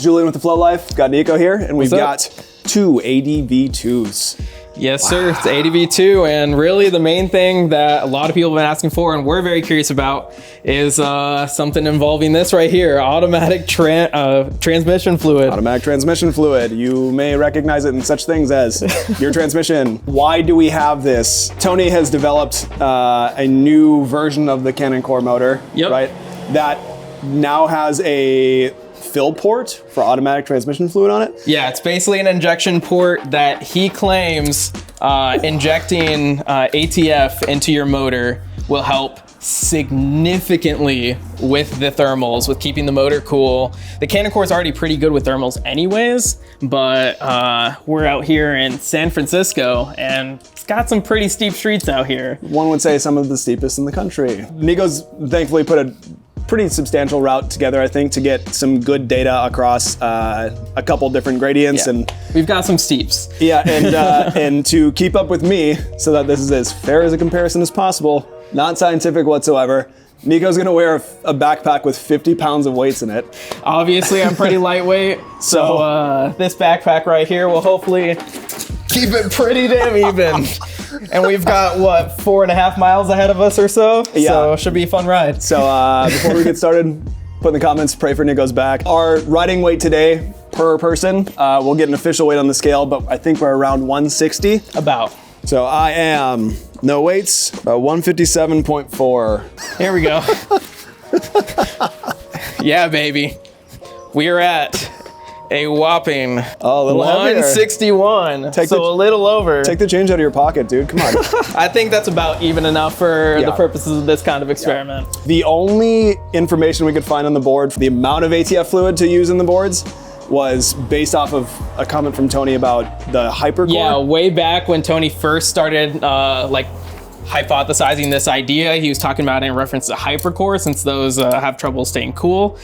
Julian with TheFloatLife. Got Nico here, and we've got What's up? 2 ADV2s. Yes, sir. It's ADV2, and really the main thing that a lot of people have been asking for and we're very curious about is something involving this right here, automatic transmission fluid. Automatic transmission fluid. You may recognize it in such things as your transmission. Why do we have this? Tony has developed a new version of the Cannon Core motor, Yep. right? That now has a fill port for automatic transmission fluid on it. Yeah, it's basically an injection port that he claims injecting ATF into your motor will help significantly with the thermals, with keeping the motor cool. The Cannon Core is already pretty good with thermals anyways, but we're out here in San Francisco and it's got some pretty steep streets out here. One would say some of the steepest in the country. Nico's thankfully put a pretty substantial route together, I think, to get some good data across a couple different gradients. Yeah. And we've got some steeps. yeah, and to keep up with me so that this is as fair as a comparison as possible, not scientific whatsoever, Nico's gonna wear a backpack with 50 pounds of weights in it. Obviously, I'm pretty lightweight, so this backpack right here will hopefully keep it pretty damn even. And we've got, what, 4.5 miles ahead of us or so? Yeah. So it should be a fun ride. So before we get started, put in the comments, pray for Nico's back. Our riding weight today per person, we'll get an official weight on the scale, but I think we're around 160. About. So I am, no weights, about 157.4. Here we go. Yeah, baby. We are at a whopping Oh, a little heavier. 161. So a little over. Take the change out of your pocket, dude. Come on. I think that's about even enough for the purposes of this kind of experiment. The only information we could find on the board for the amount of ATF fluid to use in the boards was based off of a comment from Tony about the hypercore. Yeah, way back when Tony first started hypothesizing this idea, he was talking about it in reference to hypercore, since those have trouble staying cool.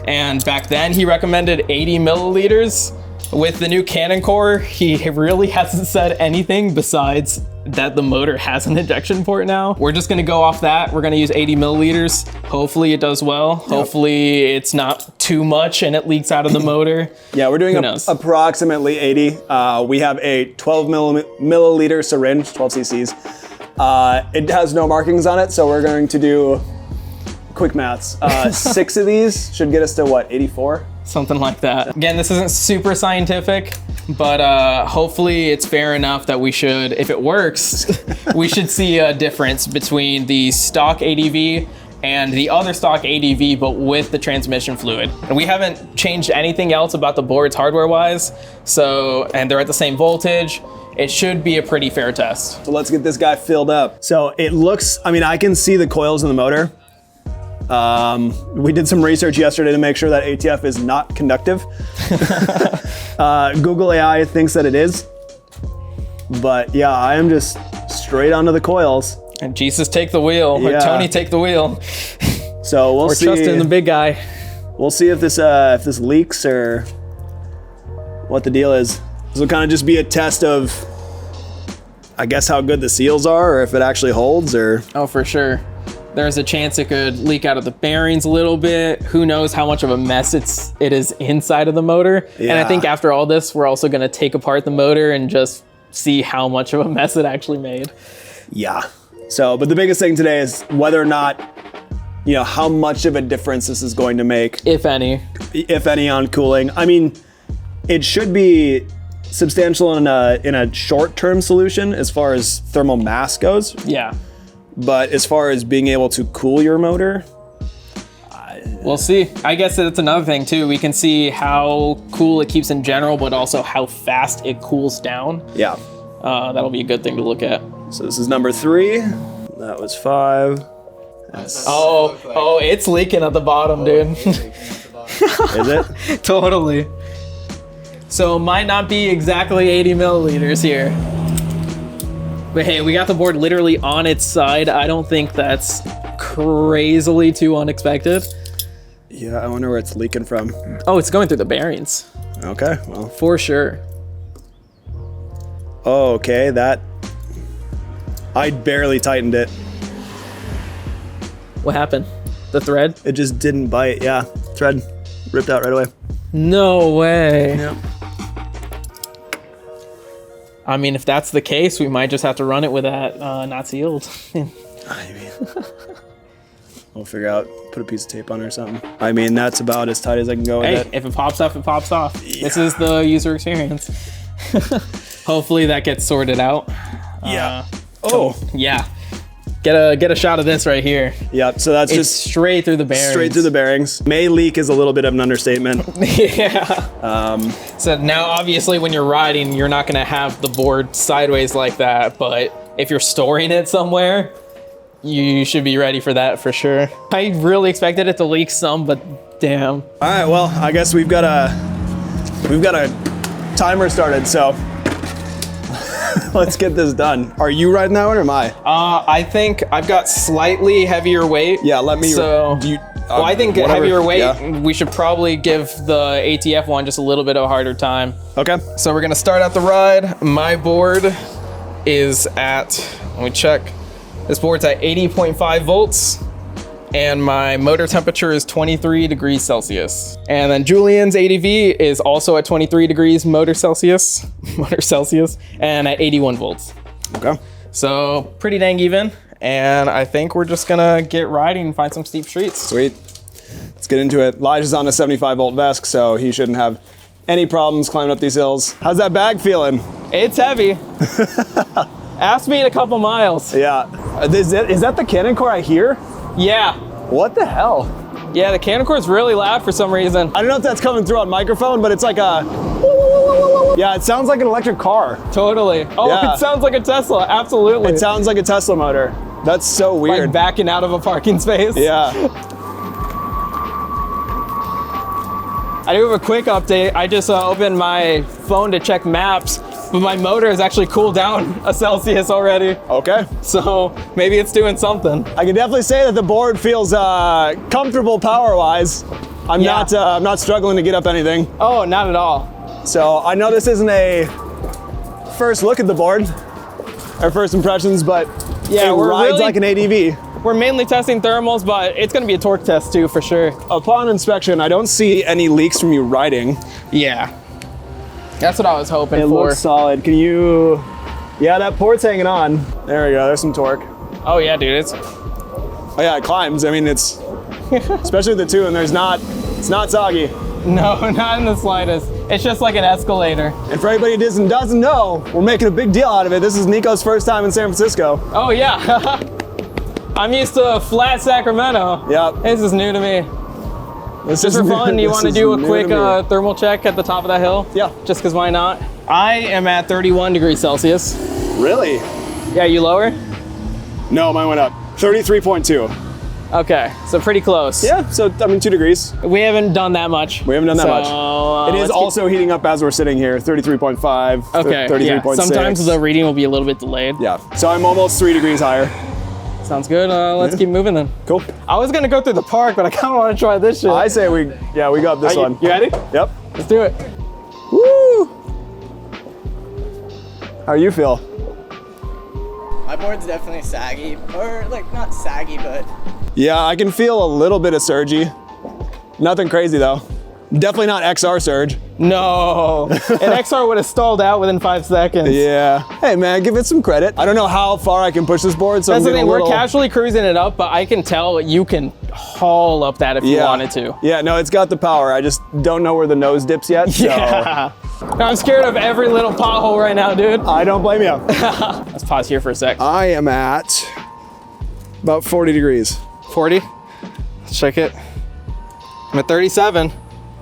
And back then he recommended 80 milliliters. With the new Cannon Core, he really hasn't said anything besides that the motor has an injection port now. We're just gonna go off that. We're gonna use 80 milliliters. Hopefully it does well. Yep. Hopefully it's not too much and it leaks out of the motor. Yeah, we're doing approximately 80. We have a 12 milliliter syringe, 12 cc's. It has no markings on it, so we're going to do quick maths. 6 of these should get us to what, 84? Something like that. Again, this isn't super scientific, but hopefully it's fair enough that we should, if it works, we should see a difference between the stock ADV and the other stock ADV, but with the transmission fluid. And we haven't changed anything else about the boards hardware-wise, so, and they're at the same voltage. It should be a pretty fair test. So let's get this guy filled up. So it looks, I mean, I can see the coils in the motor. We did some research yesterday to make sure that ATF is not conductive. Google AI thinks that it is. But yeah, I am just straight onto the coils. And Jesus, take the wheel, or Tony, take the wheel. So we'll see. We're trusting the big guy. We'll see if this leaks or what the deal is. This will kind of just be a test of, I guess, how good the seals are, or if it actually holds, or. Oh, for sure. There's a chance it could leak out of the bearings a little bit. Who knows how much of a mess it is inside of the motor. Yeah. And I think after all this, we're also gonna take apart the motor and just see how much of a mess it actually made. Yeah. So, but the biggest thing today is whether or not, you know, how much of a difference this is going to make. If any, on cooling. I mean, it should be substantial in a short-term solution as far as thermal mass goes. Yeah. But as far as being able to cool your motor, we'll see. I guess that's another thing too. We can see how cool it keeps in general, but also how fast it cools down. yeah. That'll be a good thing to look at. So this is number 3. That was 5. Oh, it's leaking at the bottom, dude. Is it? Totally. So it might not be exactly 80 milliliters here. But hey, we got the board literally on its side. I don't think that's crazily too unexpected. Yeah, I wonder where it's leaking from. Oh, it's going through the bearings. Okay, well. For sure. Oh, okay, that. I barely tightened it. What happened? The thread? It just didn't bite, yeah. Thread ripped out right away. No way. Yep. I mean, if that's the case, we might just have to run it with that not sealed. I mean, we'll figure out, put a piece of tape on it or something. I mean, that's about as tight as I can go with Hey, it. if it pops off, it pops off. Yeah. This is the user experience. Hopefully that gets sorted out. Yeah. Yeah. Get a shot of this right here. Yep, so that's It's just straight through the bearings. straight through the bearings. May leak is a little bit of an understatement. Yeah. So now obviously when you're riding, you're not gonna have the board sideways like that, but if you're storing it somewhere, you should be ready for that for sure. I really expected it to leak some, but damn. All right, well, I guess we've got a timer started, so let's get this done. Are you riding that one or am I? I think I've got slightly heavier weight. Yeah, let me. So, well, I think whatever. heavier weight, Yeah. we should probably give the ATF one just a little bit of a harder time. Okay. So we're gonna start out the ride. My board is at, let me check. This board's at 80.5 volts and my motor temperature is 23 degrees Celsius. And then Julian's ADV is also at 23 degrees motor Celsius and at 81 volts. Okay. So pretty dang even. And I think we're just gonna get riding and find some steep streets. Sweet. Let's get into it. Elijah's on a 75 volt VESC, so he shouldn't have any problems climbing up these hills. How's that bag feeling? It's heavy. Ask me in a couple miles. Yeah. Is that the cannon core I hear? Yeah. What the hell? Yeah, the cannon core's really loud for some reason. I don't know if that's coming through on microphone, but it's like a... Yeah, it sounds like an electric car. Totally. Oh, Yeah. It sounds like a Tesla, absolutely. It sounds like a Tesla motor. That's so like weird. backing out of a parking space. Yeah. I do have a quick update. I just opened my phone to check maps, but my motor has actually cooled down a Celsius already. Okay. So maybe it's doing something. I can definitely say that the board feels comfortable power-wise. I'm not struggling to get up anything. Oh, not at all. So I know this isn't a first look at the board, or first impressions, but Yeah, it we're rides really- like an ADV. We're mainly testing thermals, but it's gonna be a torque test too, for sure. Upon inspection, I don't see any leaks from you riding. Yeah. That's what I was hoping It for. looks solid. Can you... Yeah, that port's hanging on. There we go, there's some torque. Oh yeah, dude, it's... Oh yeah, it climbs. I mean, it's... especially with the two, and it's not soggy. No, not in the slightest. It's just like an escalator. And for anybody who doesn't know, we're making a big deal out of it. This is Nico's first time in San Francisco. Oh yeah. I'm used to flat Sacramento. Yep. This is new to me. This Just is for fun, you this want to is do a new quick to me. thermal check at the top of that hill? Yeah. Just because why not? I am at 31 degrees Celsius. Really? Yeah, you lower? No, mine went up. 33.2. Okay, so pretty close. Yeah, so I mean 2 degrees. We haven't done that much. We haven't done that much. It is let's also heating up as we're sitting here. 33.5. Okay, 33.6. yeah. Sometimes the reading will be a little bit delayed. Yeah. So I'm almost 3 degrees higher. Sounds good. Let's keep moving then. Cool. I was gonna go through the park, but I kind of want to try this shit. I say we go up this one. You ready? Yep. Let's do it. Woo! How you feel? My board's definitely saggy, or like not saggy, but Yeah, I can feel a little bit of surgy. Nothing crazy though. Definitely not XR surge. No. An XR would have stalled out within 5 seconds. Yeah. Hey man, give it some credit. I don't know how far I can push this board, so That's the I'm thing, getting a we're little... casually cruising it up, but I can tell you can haul up that if you wanted to. Yeah, no, it's got the power. I just don't know where the nose dips yet. So Yeah. I'm scared of every little pothole right now, dude. I don't blame you. Let's pause here for a sec. I am at about 40 degrees. 40. Let's check it. I'm at 37.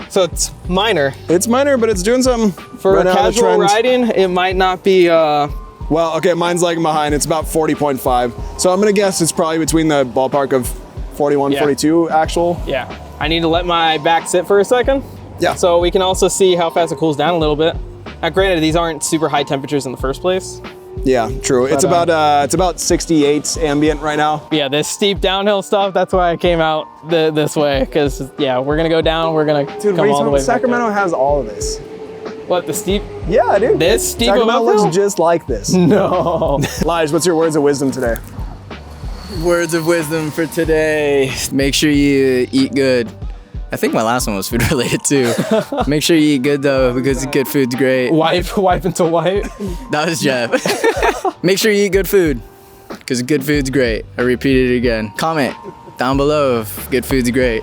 So it's minor. It's minor, but it's doing something. For right now, the casual trend- riding, it might not be Well, okay, mine's lagging behind. It's about 40.5. So I'm gonna guess it's probably between the ballpark of 41, Yeah. 42 actual. yeah. I need to let my back sit for a second. Yeah. So we can also see how fast it cools down a little bit. Now granted, these aren't super high temperatures in the first place. Yeah, true. It's about 68 ambient right now. Yeah, this steep downhill stuff, that's why I came out this way. Cause yeah, we're gonna go down, we're gonna Dude, come all the way back Sacramento has all of this. up. What, the steep? Yeah, dude. This steep Sacramento of uphill? looks just like this. No. Lige, what's your words of wisdom today? words of wisdom for today. Make sure you eat good. I think my last one was food related too. Make sure you eat good though, because good food's great. Wipe until white. That was Jeff. Make sure you eat good food, because good food's great. I repeat it again. Comment down below if good food's great,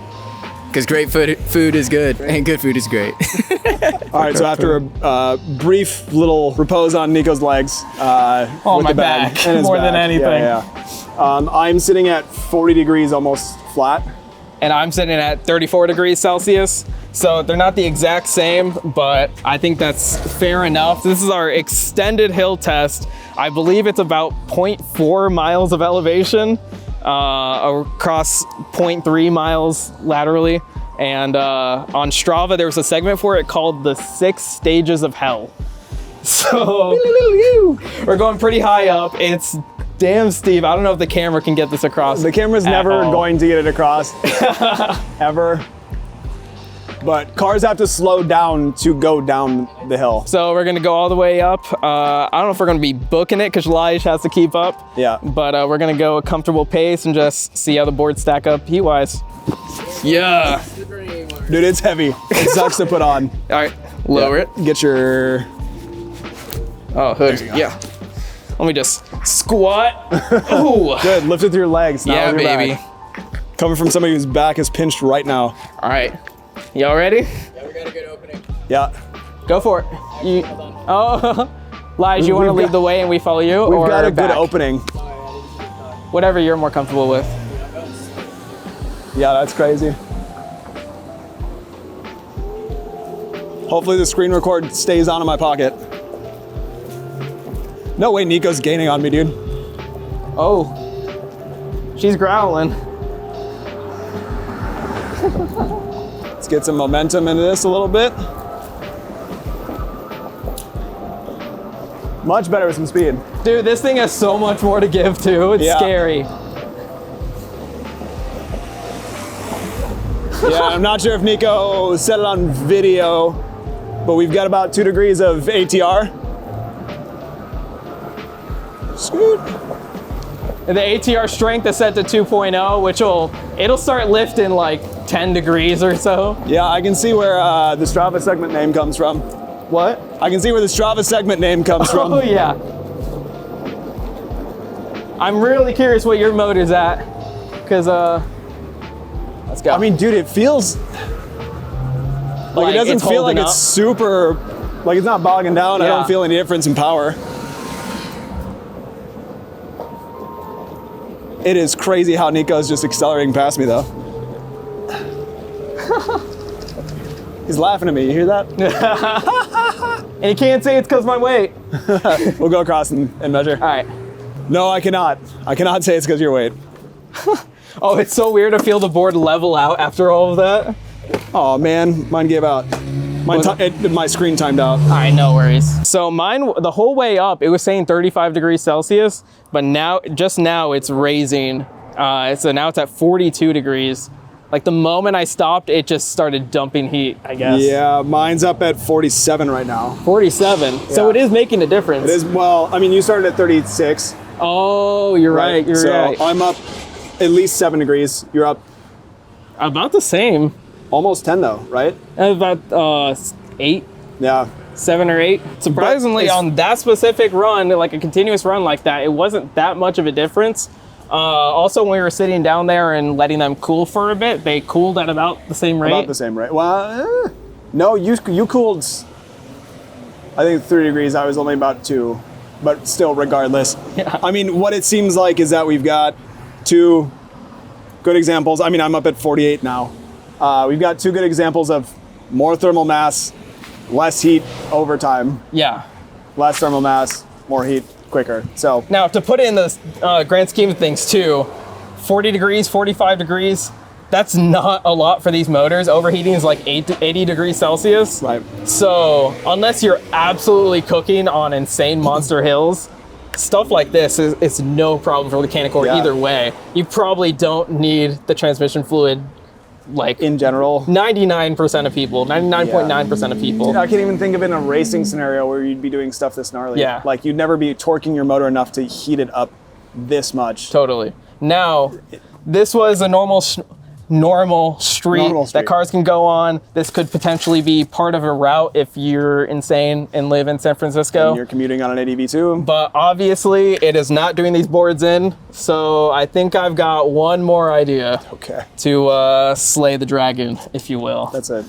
because great food is good, and good food is great. All right, so after a brief little repose on Nico's legs, Oh, with my the bag back, and his more than anything. I'm sitting at 40 degrees almost flat. And I'm sitting at 34 degrees Celsius. So they're not the exact same, but I think that's fair enough. This is our extended hill test. I believe it's about 0.4 miles of elevation across 0.3 miles laterally. And on Strava, there was a segment for it called the 6 Stages of Hell. So we're going pretty high up. It's damn steep. I don't know if the camera can get this across. The camera's never going to get it across, ever. But cars have to slow down to go down the hill. So we're gonna go all the way up. I don't know if we're gonna be booking it because Lige has to keep up. Yeah. But we're gonna go a comfortable pace and just see how the boards stack up heat-wise. Yeah. Dude, it's heavy. It sucks to put on. All right, lower it. Get your... Oh, hood. Yeah. Let me just squat. Ooh. Good, lift with your legs, not Yeah, with your baby. back. Coming from somebody whose back is pinched right now. All right. Y'all ready? Yeah, we got a good opening. Yeah. Go for it. You, oh, Lige, you want to lead the way and we follow you? We've or got a good back? opening. Whatever you're more comfortable with. Yeah, that's crazy. Hopefully the screen record stays on in my pocket. No way Nico's gaining on me, dude. Oh, she's growling. Let's get some momentum into this a little bit. Much better with some speed. Dude, this thing has so much more to give too. It's Yeah. scary. Yeah, I'm not sure if Nico said it on video, but we've got about 2 degrees of ATR. Scoot. And the ATR strength is set to 2.0, which it'll start lifting like 10 degrees or so. Yeah, I can see where the Strava segment name comes from. What? I can see where the Strava segment name comes from. Oh yeah. I'm really curious what your motor's at, cause let's go. I mean, dude, it feels like it doesn't it's feel like holding it's up. super, like it's not bogging down. I Yeah. don't feel any difference in power. It is crazy how Nico's just accelerating past me though. He's laughing at me, you hear that? And you can't say it's cause my weight. We'll go across and measure. All right. No, I cannot. I cannot say it's because of your weight. Oh, it's so weird to feel the board level out after all of that. Oh man, mine gave out. My screen timed out. All right, no worries. So mine, the whole way up, it was saying 35 degrees Celsius, but now, just now it's raising. So now it's at 42 degrees. Like the moment I stopped, it just started dumping heat, I guess. Yeah, mine's up at 47 right now. 47. So Yeah. it is making a difference. It is, well, I mean, you started at 36. Oh, you're right. You're so right. I'm up at least 7 degrees. You're up About the same. almost 10 though, right? About 8, Yeah. 7 or 8. Surprisingly, it's- on that specific run, like a continuous run like that, it wasn't that much of a difference. Also, when we were sitting down there and letting them cool for a bit, they cooled at about the same rate. About the same rate. Well, no, you cooled, I think 3 degrees. I was only about 2, but still, regardless. Yeah. I mean, what it seems like is that we've got 2 good examples. I mean, I'm up at 48 now. We've got 2 good examples of more thermal mass, less heat over time. Yeah. Less thermal mass, more heat, quicker. So Now, to put it in the grand scheme of things too, 40 degrees, 45 degrees, that's not a lot for these motors. Overheating is like 80 degrees Celsius. right. So unless you're absolutely cooking on insane monster hills, stuff like this is no problem for the mechanic core Yeah. either way. You probably don't need the transmission fluid like In general, 99% of people, 99.9% of people. I can't even think of it in a racing scenario where you'd be doing stuff this gnarly. Yeah. Like you'd never be torquing your motor enough to heat it up this much. Totally. Now, this was a normal normal street that cars can go on. This could potentially be part of a route if you're insane and live in San Francisco. And you're commuting on an ADV too. But obviously it is not doing these boards in. So I think I've got one more idea. Okay. To slay the dragon, if you will. That's a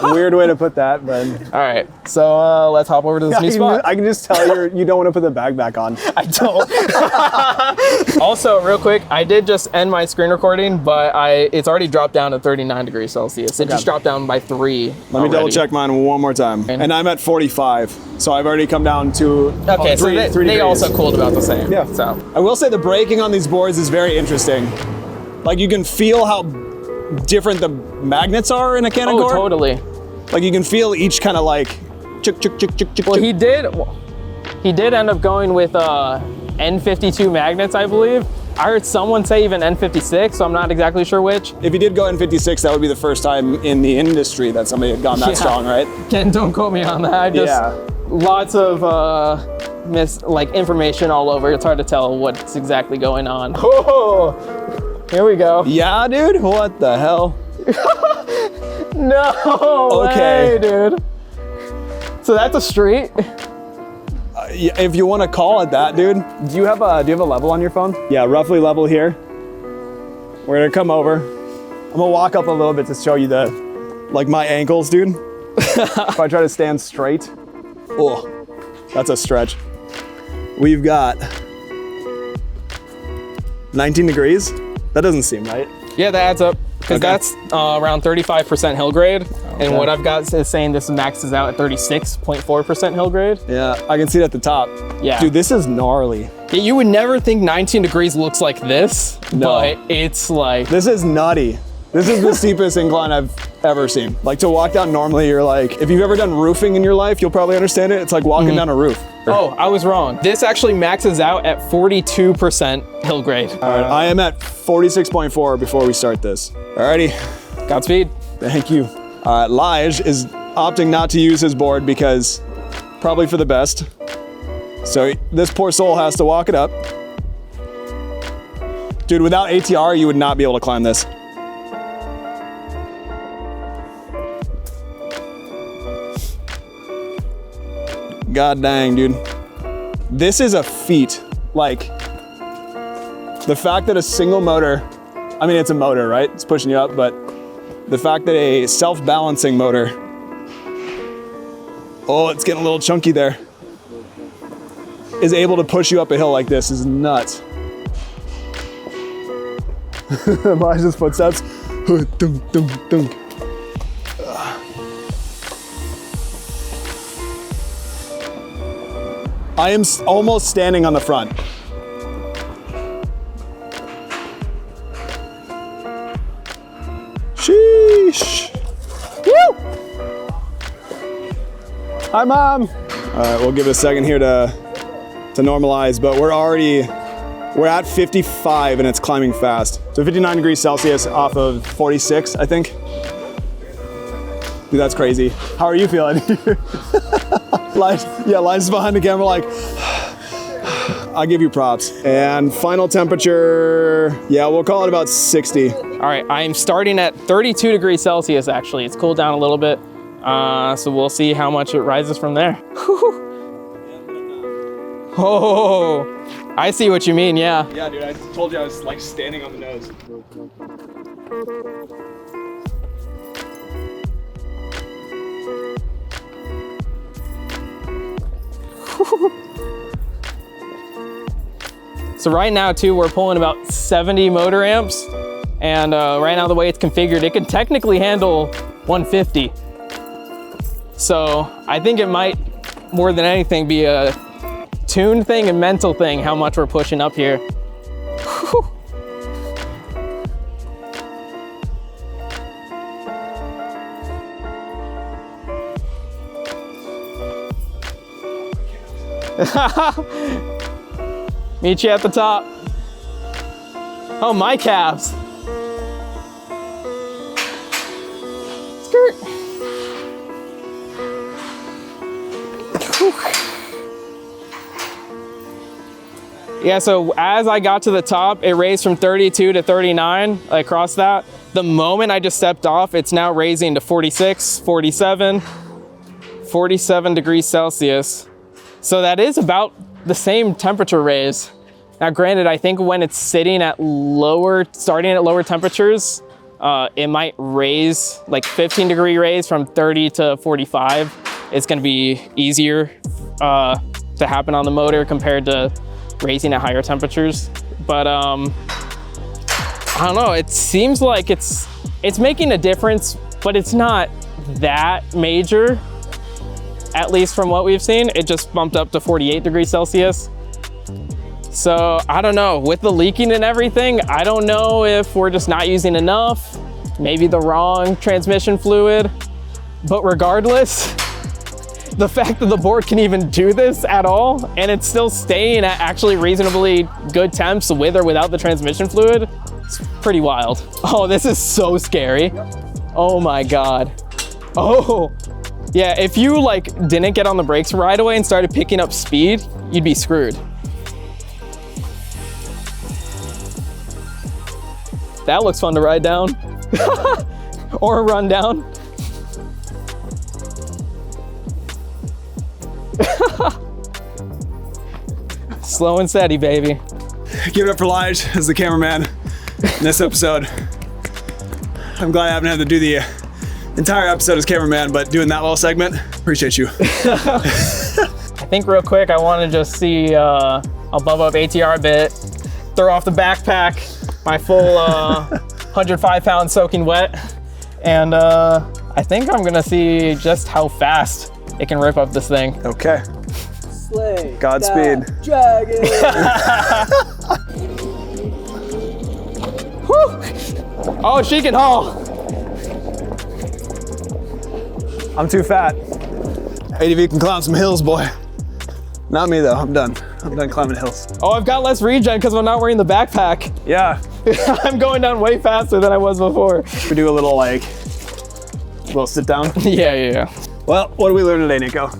weird way to put that, but. All right, so let's hop over to this new spot. I can just tell you don't want to put the bag back on. I don't. Also, real quick, I did just end my screen recording, but it's already dropped down to 39 degrees Celsius. It just dropped down by 3. Let me double check mine one more time. And I'm at 45, so I've already come down to three degrees. They also cooled about the same. Yeah. So I will say the braking on these boards is very interesting. Like you can feel how different the magnets are in a Cannon core. Oh, totally. Like you can feel each kind of like chick. Well, he did end up going with N52 magnets, I believe. I heard someone say even N56, so I'm not exactly sure which. If he did go N56, that would be the first time in the industry that somebody had gone that strong, right? Ken, don't quote me on that. Lots of information all over. It's hard to tell what's exactly going on. Oh, here we go. Yeah, dude. What the hell? No way, dude. So that's a street. If you want to call it that, dude. Do you have a level on your phone? Yeah, roughly level here. We're gonna come over. I'm gonna walk up a little bit to show you my ankles, dude. If I try to stand straight, oh, that's a stretch. We've got 19 degrees. That doesn't seem right. Yeah, that adds up. Because that's around 35% hill grade. And what I've got is saying this maxes out at 36.4% hill grade. Yeah, I can see it at the top. Yeah. Dude, this is gnarly. Yeah, you would never think 19 degrees looks like this, but it's like... This is nutty. This is the steepest incline I've ever seen. Like to walk down normally, you're like, if you've ever done roofing in your life, you'll probably understand it. It's like walking down a roof. Oh, I was wrong. This actually maxes out at 42% hill grade. All right, I am at 46.4 before we start this. Alrighty. Godspeed. Thank you. Lige is opting not to use his board because probably for the best. So this poor soul has to walk it up. Dude, without ATR, you would not be able to climb this. God dang, dude. This is a feat. Like, the fact that a single motor, I mean, it's a motor, right? It's pushing you up, but the fact that a self-balancing motor, oh, it's getting a little chunky there, is able to push you up a hill like this is nuts. Elijah's footsteps. Dunk, dunk, dunk. I am almost standing on the front. Sheesh. Woo! Hi, Mom. All right, we'll give it a second here to normalize, but we're at 55 and it's climbing fast. So 59 degrees Celsius off of 46, I think. Dude, that's crazy. How are you feeling? Line's behind the camera like, I'll give you props. And final temperature, yeah, we'll call it about 60. All right, I'm starting at 32 degrees Celsius, actually. It's cooled down a little bit. So we'll see how much it rises from there. Oh, I see what you mean, yeah. Yeah, dude, I told you I was like standing on the nose. So right now too, we're pulling about 70 motor amps. And right now the way it's configured, it can technically handle 150. So I think it might, more than anything, be a tune thing and mental thing, how much we're pushing up here. Meet you at the top. Oh, my calves. Skirt. Yeah, so as I got to the top, it raised from 32 to 39 across that. the moment I just stepped off, it's now raising to 46, 47, 47 degrees Celsius. So that is about the same temperature raise. Now granted, I think when it's sitting at starting at lower temperatures, it might raise like 15 degree raise from 30 to 45. It's gonna be easier to happen on the motor compared to raising at higher temperatures. But I don't know, it seems like it's making a difference, but it's not that major, at least from what we've seen. It just bumped up to 48 degrees Celsius. So I don't know, with the leaking and everything, I don't know if we're just not using enough, maybe the wrong transmission fluid, but regardless, the fact that the board can even do this at all and it's still staying at actually reasonably good temps with or without the transmission fluid, it's pretty wild. Oh, this is so scary. Oh my God. Oh, yeah, if you like didn't get on the brakes right away and started picking up speed, you'd be screwed. That looks fun to ride down or run down. Slow and steady, baby. Give it up for Lige as the cameraman in this episode. I'm glad I haven't had to do the entire episode as cameraman, but doing that little segment, appreciate you. I think real quick, I want to just see, I'll bump up ATR a bit, throw off the backpack, my full 105 pounds soaking wet, and I think I'm gonna see just how fast it can rip up this thing. Okay. Slay. Godspeed. Dragon. Whew. Oh, she can haul. I'm too fat. ADV can climb some hills, boy. Not me though, I'm done. I'm done climbing hills. Oh, I've got less regen because I'm not wearing the backpack. Yeah. I'm going down way faster than I was before. We do a little sit down. Yeah. Well, what did we learn today, Nico?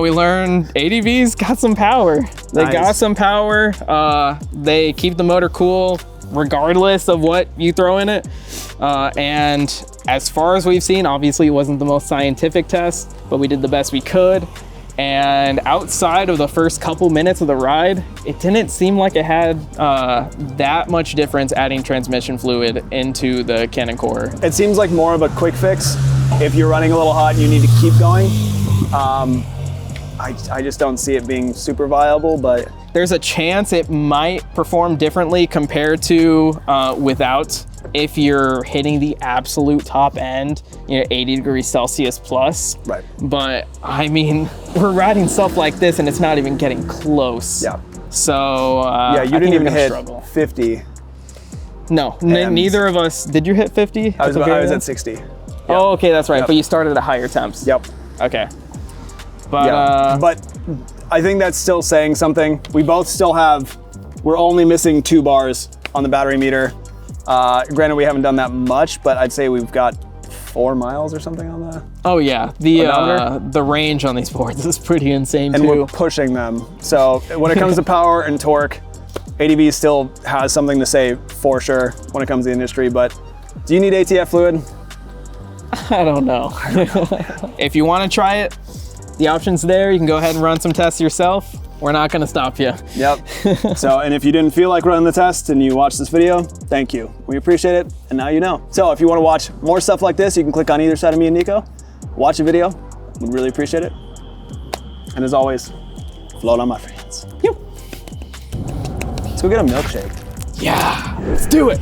We learned ADVs got some power. They Nice. got some power. They keep the motor cool regardless of what you throw in it. And as far as we've seen, obviously it wasn't the most scientific test, but we did the best we could. And outside of the first couple minutes of the ride, it didn't seem like it had that much difference adding transmission fluid into the Cannon core. It seems like more of a quick fix. If you're running a little hot and you need to keep going, I just don't see it being super viable, but There's a chance it might perform differently compared to without, if you're hitting the absolute top end, 80 degrees Celsius plus. Right. But I mean, we're riding stuff like this and it's not even getting close. Yeah. So yeah, you didn't even hit 50. No, And- neither of us. Did you hit 50? I was at 60. Oh, okay, that's right. Yep. But you started at higher temps. Yep. Okay. But Yeah. But I think that's still saying something. We both still we're only missing 2 bars on the battery meter. Granted, we haven't done that much, but I'd say we've got 4 miles or something on the oh yeah, the range on these boards is pretty insane and too. we're pushing them. So when it comes to power and torque, ADV still has something to say for sure when it comes to the industry, but do you need ATF fluid? I don't know. If you want to try it, the option's there. You can go ahead and run some tests yourself. We're not going to stop you. Yep. So, and if you didn't feel like running the test and you watched this video, thank you. We appreciate it, and now you know. So if you want to watch more stuff like this, you can click on either side of me and Nico, watch a video. We'd really appreciate it. And as always, float on my friends. Yep. Let's go get a milkshake. Yeah, let's do it.